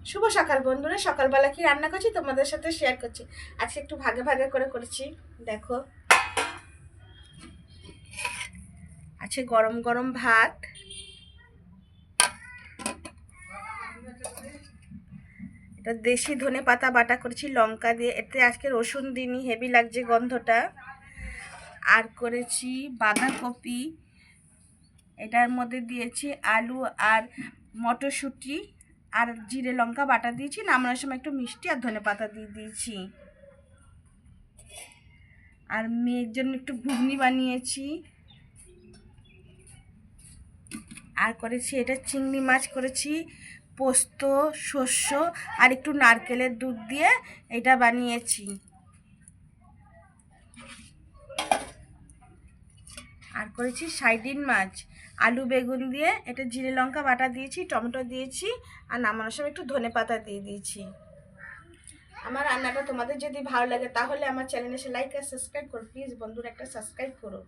শুভ সকাল বন্ধুরা। সকালবেলা কি রান্না করছি তোমাদের সাথে শেয়ার করছি। আজকে একটু ভাগে ভাগে করে করেছি। দেখো, আছে গরম গরম ভাত, এটা দেশি ধনে পাতা বাটা করেছি লঙ্কা দিয়ে, এতে আজকে রসুন দিইনি, হেভি লাগছে গন্ধটা। আর করেছি বাঁধাকপি, এটার মধ্যে দিয়েছি আলু আর মটরশুঁটি আর জিরে লঙ্কা বাটা দিয়েছি, নামানোর সময় একটু মিষ্টি আর ধনে পাতা দিয়ে দিয়েছি। আর মেয়ের জন্য একটু ঘুগনি বানিয়েছি। আর করেছি এটা চিংড়ি মাছ করেছি, পোস্ত, শস্য আর একটু নারকেলের দুধ দিয়ে এটা বানিয়েছি। আর করেছি সাইডিন মাছ, আলু বেগুন দিয়ে, এটা জিরে লঙ্কা বাটা দিয়েছি, টমেটো দিয়েছি আর নামানোর সময় একটু ধনে পাতা দিয়ে দিয়েছি। আমার রান্নাটা তোমাদের যদি ভালো লাগে তাহলে আমার চ্যানেলে এসে লাইক আর সাবস্ক্রাইব করো, প্লিজ বন্ধুরা একটা সাবস্ক্রাইব করো।